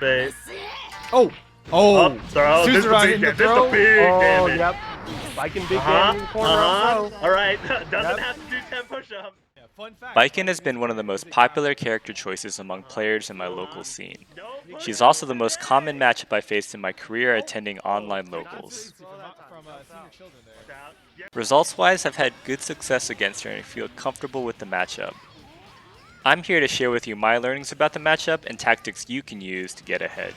face. Oh! Oh! Throw. This is the Suzuran big in the damage. This is the throw. big damage. Yep. Baiken big damage in the corner up throw. Alright, doesn't have to do 10 push-ups. Yeah, fun fact, Baiken has been one of the most popular character choices among players in my local scene. She's also the most common matchup I faced in my career attending online locals. Results-wise, I've had good success against her and feel comfortable with the matchup. I'm here to share with you my learnings about the matchup and tactics you can use to get ahead.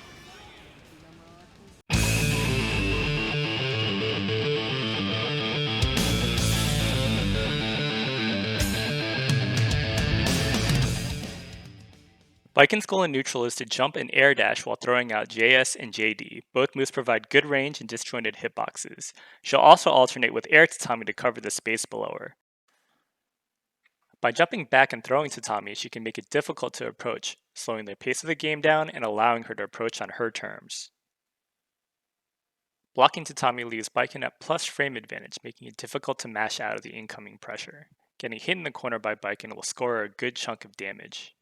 Baiken's goal in neutral is to jump and air dash while throwing out JS and JD. Both moves provide good range and disjointed hitboxes. She'll also alternate with air tatami to cover the space below her. By jumping back and throwing tatami, she can make it difficult to approach, slowing the pace of the game down and allowing her to approach on her terms. Blocking tatami leaves Baiken at plus frame advantage, making it difficult to mash out of the incoming pressure. Getting hit in the corner by Baiken will score her a good chunk of damage.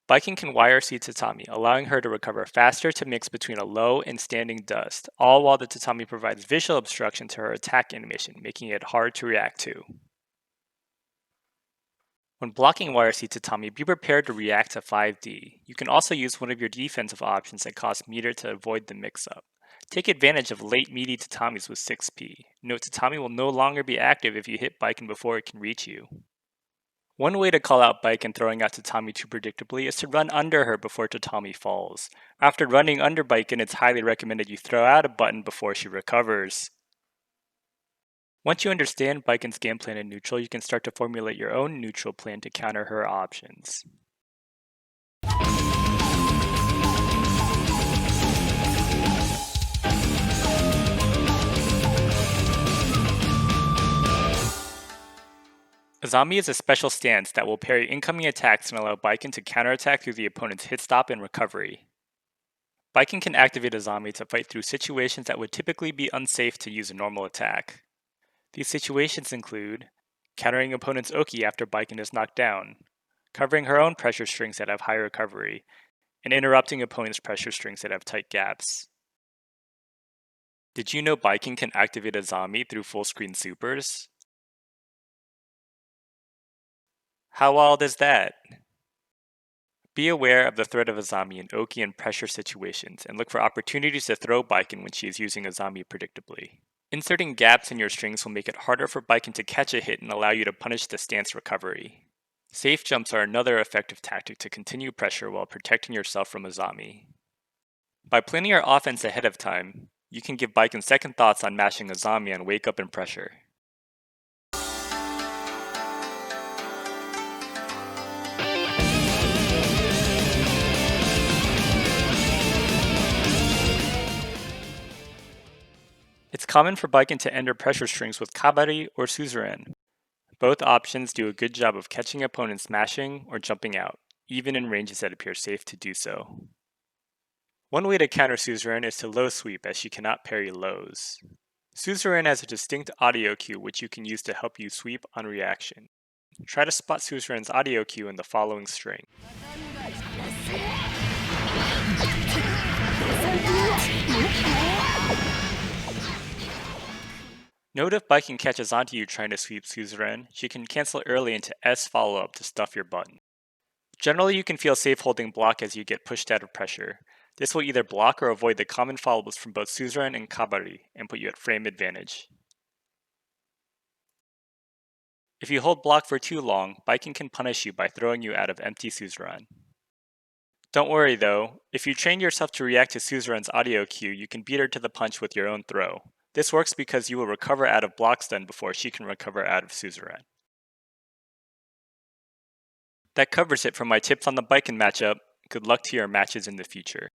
Baiken can YRC tatami, allowing her to recover faster to mix between a low and standing dust, all while the tatami provides visual obstruction to her attack animation, making it hard to react to. When blocking YRC tatami, be prepared to react to 5D. You can also use one of your defensive options that costs meter to avoid the mix-up. Take advantage of late meaty tatamis with 6P. Note tatami will no longer be active if you hit Baiken before it can reach you. One way to call out Baiken throwing out tatami too predictably is to run under her before tatami falls. After running under Baiken, it's highly recommended you throw out a button before she recovers. Once you understand Baiken's game plan in neutral, you can start to formulate your own neutral plan to counter her options. Azami is a special stance that will parry incoming attacks and allow Baiken to counterattack through the opponent's hit stop and recovery. Baiken can activate Azami to fight through situations that would typically be unsafe to use a normal attack. These situations include countering opponent's Oki after Baiken is knocked down, covering her own pressure strings that have high recovery, and interrupting opponent's pressure strings that have tight gaps. Did you know Baiken can activate Azami through full screen supers? How wild is that? Be aware of the threat of Azami in Oki and pressure situations, and look for opportunities to throw Baiken when she is using Azami predictably. Inserting gaps in your strings will make it harder for Baiken to catch a hit and allow you to punish the stance recovery. Safe jumps are another effective tactic to continue pressure while protecting yourself from Azami. By planning your offense ahead of time, you can give Baiken second thoughts on mashing Azami on wake up and pressure. It's common for Baiken to end her pressure strings with Kabari or Suzuran. Both options do a good job of catching opponents smashing or jumping out, even in ranges that appear safe to do so. One way to counter Suzuran is to low sweep, as she cannot parry lows. Suzuran has a distinct audio cue which you can use to help you sweep on reaction. Try to spot Suzuran's audio cue in the following string. Note if Baiken catches onto you trying to sweep Suzuran, she can cancel early into S follow-up to stuff your button. Generally, you can feel safe holding block as you get pushed out of pressure. This will either block or avoid the common follow-ups from both Suzuran and Kabari, and put you at frame advantage. If you hold block for too long, Baiken can punish you by throwing you out of empty Suzuran. Don't worry though, if you train yourself to react to Suzuran's audio cue, you can beat her to the punch with your own throw. This works because you will recover out of block stun before she can recover out of Suzuran. That covers it for my tips on the Baiken matchup. Good luck to your matches in the future.